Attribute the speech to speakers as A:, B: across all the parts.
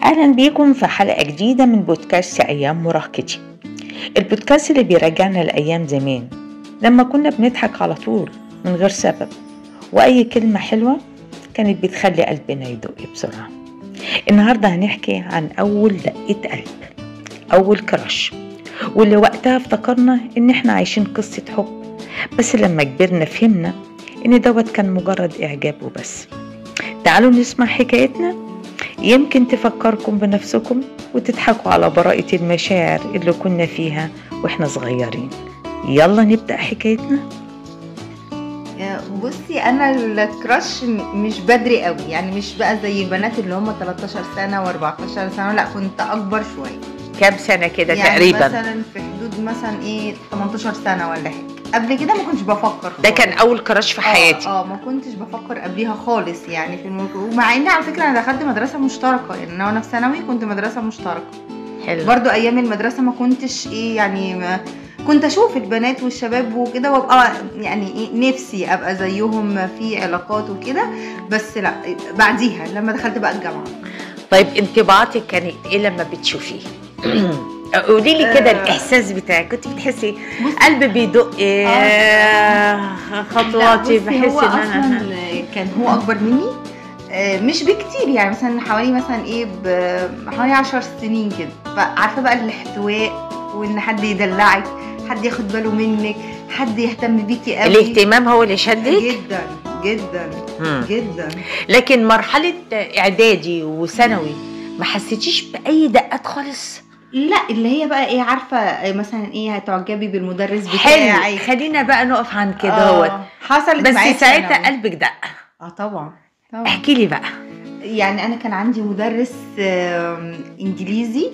A: أهلا بيكم في حلقة جديدة من بودكاست أيام مراهقتي. البودكاست اللي بيرجعنا لأيام زمان لما كنا بنضحك على طول من غير سبب، وأي كلمة حلوة كانت بتخلي قلبنا يدق بسرعة. النهاردة هنحكي عن أول دقة قلب، أول كراش، واللي وقتها افتكرنا إن احنا عايشين قصة حب، بس لما كبرنا فهمنا إن دوت كان مجرد إعجاب وبس. تعالوا نسمع حكايتنا، يمكن تفكركم بنفسكم وتضحكوا على براءة المشاعر اللي كنا فيها واحنا صغيرين. يلا نبدأ حكايتنا.
B: بصي، انا الكراش مش بدري قوي، يعني مش بقى زي البنات اللي هم 13 سنة و14 سنة، لا كنت اكبر شوية.
A: كام سنة كده
B: يعني
A: تقريبا؟
B: مثلا في حدود مثلا 18 سنة ولا حاجة. قبل كده ما كنتش بفكر خالص.
A: ده كان اول كراش في حياتي.
B: ما كنتش بفكر قبليها خالص، يعني في ومع ان على فكرة انا دخلت مدرسة مشتركة، يعني انا وانا في ثانوي كنت مدرسة مشتركة.
A: حلو.
B: برضو ايام المدرسة ما كنتش يعني كنت اشوف البنات والشباب وكده وابقى يعني نفسي ابقى زيهم في علاقات وكده، بس لا بعديها لما دخلت بقى الجامعة.
A: طيب انطباعاتك كانت ايه لما بتشوفيه؟ قولي لي كده الاحساس بتاعك، كنت بتحسي قلبي بيدق خطواتي؟ بحس ان انا
B: كان هو اكبر مني مش بكتير، يعني مثلا حوالي مثلا حوالي 10 سنين كده. فعارفه بقى الاحتواء، وان حد يدلعك، حد ياخد باله منك، حد يهتم بيكي قوي.
A: الاهتمام هو اللي شدك
B: جدا جدا جدا.
A: لكن مرحله اعدادي وثانوي ما حسيتيش باي دقات خالص؟
B: لا، اللي هي بقى ايه، عارفه مثلا ايه، هتعجبي بالمدرس بتاعك.
A: حلو، خلينا بقى نقف عن كده. هو
B: حصلت معايا
A: بس ساعتها قلبك دق؟
B: طبعا.
A: احكي لي بقى.
B: يعني انا كان عندي مدرس انجليزي،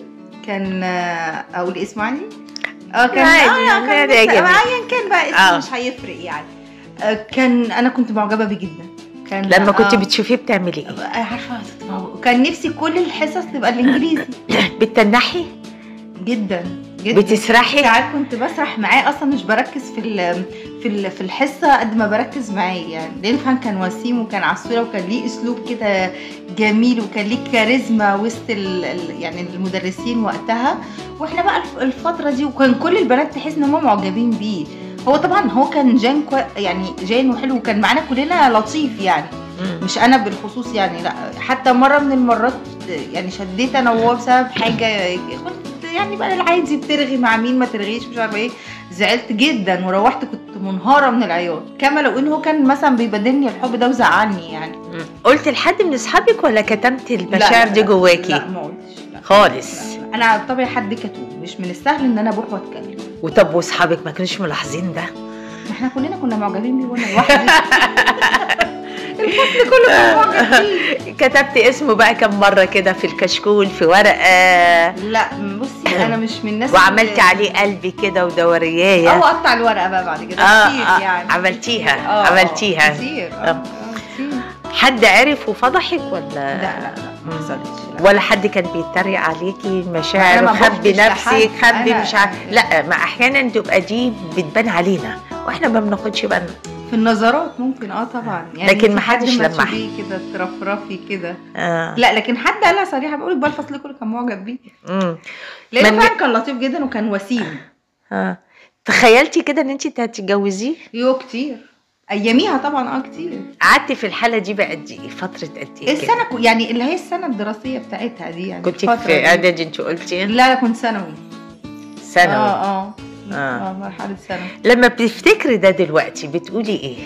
B: كان اقول اسمه عني كان ايا كان بقى اسمه مش هيفرق يعني. انا كنت معجبه بيه جدا. كان
A: لما كنت بتشوفيه بتعملي ايه؟
B: عارفه، كان نفسي كل الحصص تبقى الانجليزي.
A: بتتنحي
B: جدا جدا؟
A: بتسرحي؟
B: ساعات كنت بسرح معاه، اصلا مش بركز في الحصه قد ما بركز معاه، يعني لان كان وسيم وكان عسوله وكان ليه اسلوب كده جميل وكان ليه كاريزما وسط يعني المدرسين وقتها. واحنا بقى الفتره دي، وكان كل البنات تحس ان هم معجبين بيه. هو طبعا هو كان جان وحلو، وكان معانا كلنا لطيف يعني. مش انا بالخصوص يعني، لا حتى مره من المرات يعني شديت انا وهو بسبب حاجه، كنت يعني بقى العادي بترغي مع مين ما ترغيش مش عارفه ايه. زعلت جدا وروحت كنت منهاره من العياط، كما لو انه كان مثلا بيبادلني الحب ده وزعلني يعني.
A: قلت لحد من اصحابك ولا كتمت المشاعر دي جواكي؟
B: لا ما قلتش خالص. لا. انا بطبعي حد كتوم، مش من السهل ان انا اروح واتكلم.
A: وطب واصحابك ما كانوش ملاحظين ده؟
B: احنا كلنا كنا معجبين بيه وانا لوحدي. الفصل كله كان معجب بيه.
A: كتبت اسمه بقى كم مره كده في الكشكول في ورقه؟
B: لا بصي، انا مش من الناس
A: وعملتي عليه قلبي كده ودورياه؟
B: اقطع الورقه بقى بعد كده كتير يعني.
A: عملتيها
B: كتير.
A: حد عرف وفضحك ولا؟
B: لا ما حصلتش.
A: ولا حد كان بيتريق عليكي مشاعر وخبي نفسك خبي مش عارف؟ لا، ما احيانا تبقى دي بتبان علينا واحنا ما بناخدش بالنا
B: في النظرات ممكن طبعا يعني،
A: لكن ما حدش لمح
B: كده ترفرفي كده. لا لكن حد قالها صريحه، بقول لك بقى الفصل كله كان معجب بيه. لانه فعلا كان لطيف جدا وكان وسيم.
A: تخيلتي كده ان انت هتتجوزيه؟
B: كتير اياميها طبعا. كتير.
A: قعدتي في الحاله دي بقى قد ايه؟ فتره قد ايه؟
B: السنه يعني اللي هي السنه الدراسيه بتاعتها دي يعني.
A: كنت في اعدادي انت قلتي؟
B: لا كنت ثانوي. مرحله ثانوي.
A: لما بتفتكري ده دلوقتي بتقولي ايه؟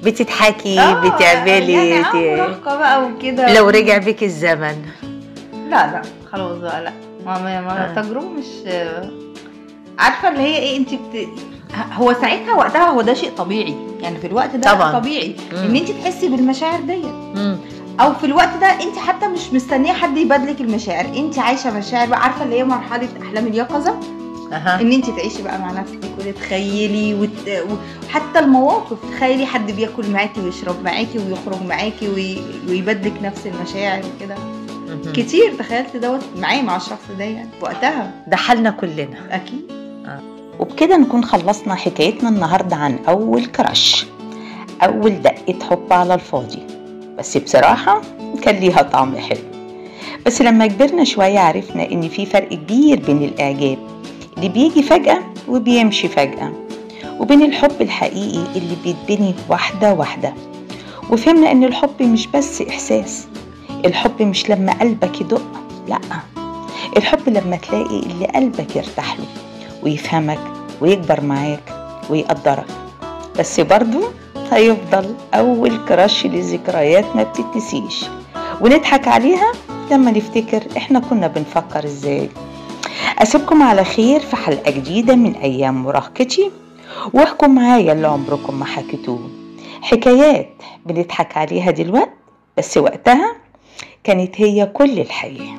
A: بتضحكي؟ بتعملي
B: يعني مراهقه بقى وكده.
A: لو رجع بك الزمن؟
B: لا خلاص بقى، لا ما تجربه مش عارفه اللي هي ايه. انت هو ساعتها وقتها هو ده شيء طبيعي يعني، في الوقت ده طبعا طبيعي ان انت تحسي بالمشاعر ديت. او في الوقت ده انت حتى مش مستنيه حد يبادلك المشاعر، انت عايشه مشاعر بقى، عارفه اللي هي مرحله احلام اليقظه. ان انت تعيشي بقى مع نفسك وتتخيلي وحتى المواقف، تخيلي حد بياكل معاكي ويشرب معاكي ويخرج معاكي ويبادلك نفس المشاعر وكده. كتير تخيلت دوت معايا مع الشخص ده يعني وقتها.
A: ده حالنا كلنا
B: اكيد.
A: وبكده نكون خلصنا حكايتنا النهارده عن اول كراش، اول دقة حب على الفاضي، بس بصراحة كان ليها طعم حلو. بس لما كبرنا شوية عرفنا إن في فرق كبير بين الإعجاب اللي بيجي فجأة وبيمشي فجأة، وبين الحب الحقيقي اللي بيتبني واحدة واحدة. وفهمنا إن الحب مش بس إحساس، الحب مش لما قلبك يدق، لأ، الحب لما تلاقي اللي قلبك يرتاح له ويفهمك ويكبر معاك ويقدرك. بس برضو هيفضل أول كراش لذكريات ما بتتنسيش، ونضحك عليها لما نفتكر إحنا كنا بنفكر إزاي. أسيبكم على خير في حلقة جديدة من أيام مراهقتي، واحكوا معايا اللي عمركم ما حكيتوه، حكايات بنضحك عليها دلوقتي بس وقتها كانت هي كل الحياة.